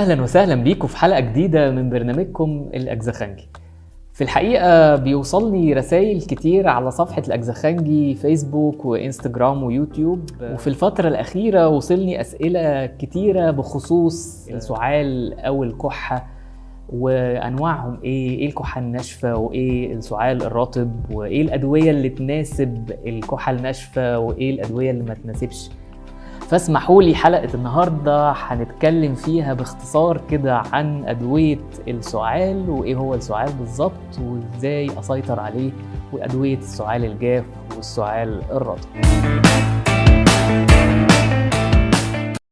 اهلا وسهلا بيكم في حلقة جديدة من برنامجكم الأجزخانجي. في الحقيقة بيوصلني رسائل كتير على صفحة الأجزخانجي فيسبوك وإنستجرام ويوتيوب، وفي الفترة الأخيرة وصلني أسئلة كتيرة بخصوص السعال أو الكحة وأنواعهم إيه الكحة الناشفة وإيه السعال الرطب وإيه الأدوية اللي تناسب الكحة الناشفة وإيه الأدوية اللي ما تناسبش. فاسمحوا لي حلقة النهاردة هنتكلم فيها باختصار كده عن أدوية السعال وإيه هو السعال بالظبط وإزاي أسيطر عليه وأدوية السعال الجاف والسعال الرطب.